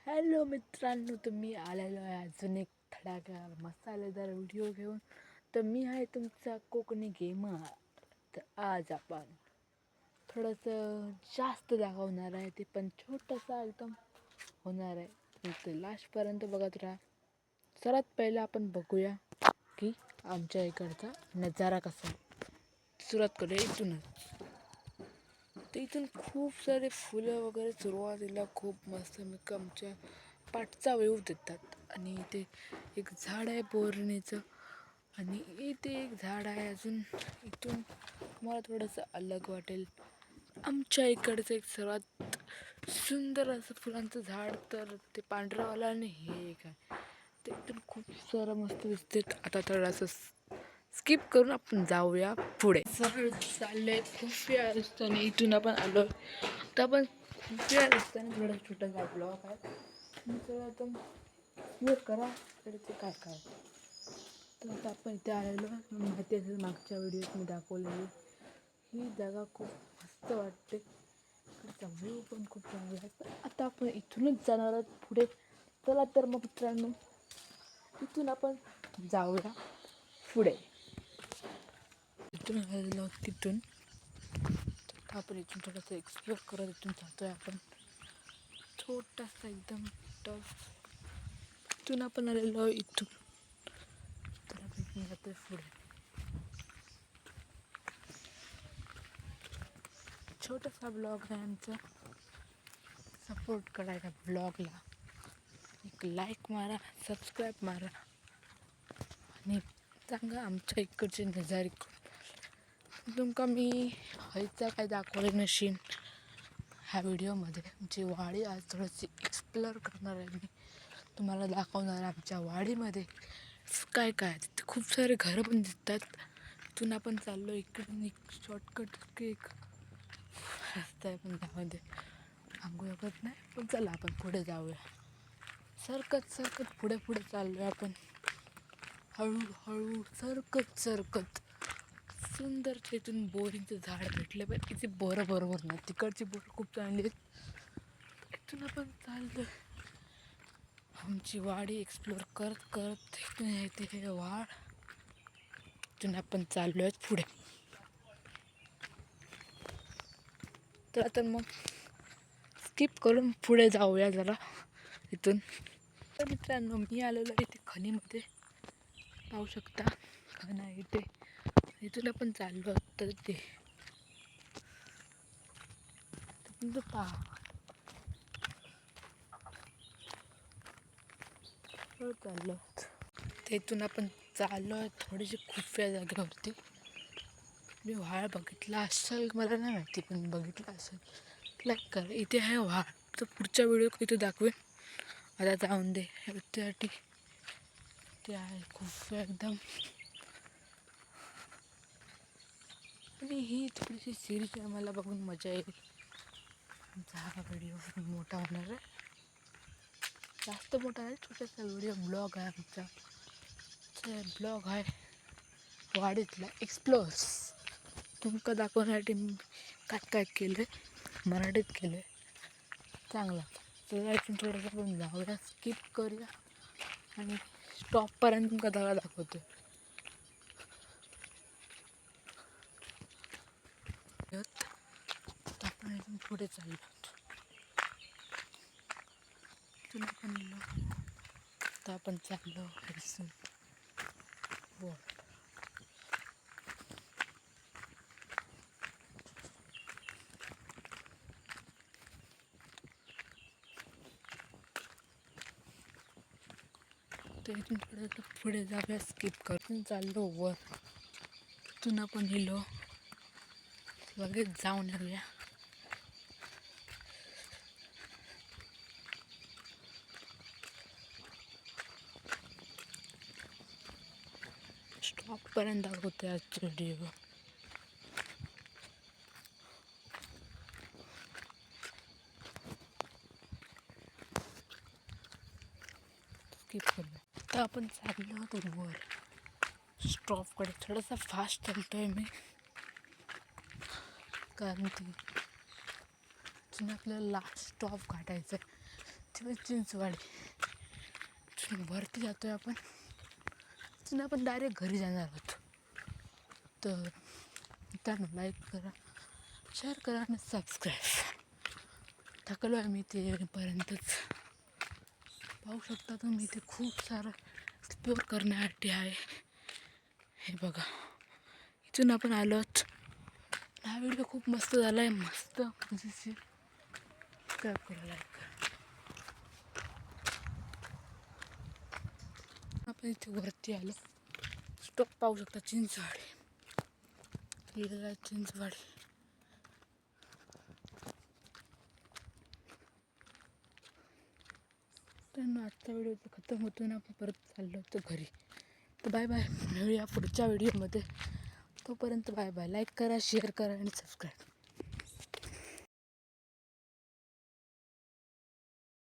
Hello मित्रांनो, तुम्ही आलेलो आहे अजून एक थडाका मसालेदार व्हिडिओ घेऊन. तर मी आहे तुमचा कोकणी गेमर. तर आज आपण थोडंसं जास्त दाखवणार आहे, ते पण छोटंसं एकदम होणार आहे. तर लास्टपर्यंत बघत राहा. सर्वात पहिलं आपण बघूया की आमच्या इकडचा नजारा कसा आहे. सुरुवात करूया इथूनच. तर इथून खूप सारे फुलं वगैरे सुरुवातीला खूप मस्त आमच्या पाठचा व्यू देतात. आणि इथे एक झाड आहे बोरणीचं, आणि इथे एक झाड आहे अजून. इथून मला थोडंसं अलग वाटेल. आमच्या इकडचं एक सर्वात सुंदर असं फुलांचं झाड तर ते पांढरावाला, आणि हे एक आहे ते इथून खूप सारं मस्त दिसते. आता थोडंसं स्किप करून आपण जाऊया पुढे. सरळ चाललंय खूप वेळा रस्त्याने, इथून आपण आलो तर आपण खूप वेळा रस्त्याने थोडा छोटासा ब्लॉग आहे. तर एकदम क्लिअर करा इकडे काय काय. तर आता आपण इथे आलेलो, माहिती असेल मागच्या व्हिडिओत मी दाखवलेली ही जागा खूप मस्त वाटते. इकडचा व्ह्यू पण खूप चांगला आहे. पण आता आपण इथूनच जाणार आहोत पुढे. चला तर मग मित्रांनो, इथून आपण जाऊया पुढे. इथून आलेलो तिथून, तर आपण इथून थोडंसं एक्सप्लोर करत इथून जातोय आपण. छोटासा एकदम टफ. इथून आपण आलेलो इथून, तर आपण इथून जातोय पुढे. छोटासा ब्लॉग आहे आमचा. सपोर्ट करायला ब्लॉगला एक लाईक मारा, सबस्क्राईब मारा, आणि सांगा आमच्या इकडचे नजारे. तुमका मी हयचा काय दाखवले नशीन ह्या व्हिडिओमध्ये. आमची वाडी आज थोडीशी एक्सप्लोर करणार आहे मी. तुम्हाला दाखवणार आहे आमच्या वाडीमध्ये काय काय. तिथे खूप सारे घरं पण दिसतात. तिथून आपण चाललो इकडून एक शॉर्टकट एक रस्ता आहे, पण त्यामध्ये सांगू शकत नाही. पण चला आपण पुढे जाऊया. सरकत पुढे पुढे चाललो आहे आपण. हळूहळू सरकत सुंदर इथून बोरींचं झाड भेटले. पण इथे बोरं बरोबर नाही, तिकडची बोरं खूप चांगली आहेत. इथून आपण चाललो आमची वाडी एक्सप्लोर करत इथून येते हे वाड. इथून आपण चाललो आहेत पुढे. तर आता मग स्किप करून पुढे जाऊया जरा इथून. तर मित्रांनो, मी आलेलो इथे खणीमध्ये, पाहू शकता खण आहे इथे. इथून आपण चाललो तर ते तुमचं पहा चाललो. तर इथून आपण चाललो आहे थोडीशी खूप या जागेवरती. मी व्हाळ बघितला असेल, मला नाही माहिती, पण बघितलं असेल. लाईक करा. इथे आहे व्हाळ. तर पुढच्या व्हिडिओ इथे दाखवेन. आता जाऊन दे त्यासाठी. ते आहे खूप एकदम. आणि ही थोडीशी सिरीज आहे, मला बघून मजा येईल. आमचा हा व्हिडिओ मोठा होणार आहे, जास्त मोठा आहे. छोटासा व्हिडिओ ब्लॉग आहे आमचा. ब्लॉग आहे वाडीतला एक्सप्लोर्स. तुमका दाखवण्यासाठी मी काय काय केलं आहे, मराठीत केलं आहे चांगला. तर इथून थोडंसं पण जाऊया, स्किप करूया, आणि स्टॉपपर्यंत तुमका जागा दाखवतो. आपण इथून पुढे चाललो. इथून आपण येलो तर आपण चाललो हरिसून बोर्ड. तर इथून थोडं पुढे जाऊया, स्किप करून चाललो वर. इथून आपण गेलो लगेच जाऊन येऊया. स्टॉपपर्यंत दाखवते आजचा व्हिडिओ. स्किप करूया. तर आपण चाललो होतो वर स्टॉपकडे. थोडासा फास्ट चालतोय मी, कारण ती इथून आपल्याला लास्ट स्टॉप गाठायचं आहे. चिंचवाडी इथून वरती जातोय आपण. इथून आपण डायरेक्ट घरी जाणार आहोत. तर मित्रांनो लाईक करा, शेअर करा आणि सबस्क्राईब. थकलो आहे मी तेपर्यंतच. पाहू शकता तुम्ही इथे खूप सारं एक्सप्लोअर करण्यासाठी आहे. हे बघा इथून आपण आलोत. हा व्हिडिओ खूप मस्त झाला आहे, मस्त मजेशीर. सबस्क्राईब करा, लाईक करा. आपण इथे वरती आलो. स्टॉप पाहू शकता चिंचवाडी. लिहिलेलं आहे चिंचवाडी. त्यांना आजचा व्हिडिओ खतम होतो ना, आपण परत चाललो होतो घरी. तर बाय बाय, मिळूया पुढच्या व्हिडिओमध्ये. तोपर्यंत बाय बाय. लाईक करा, शेअर करा आणि सबस्क्राईब.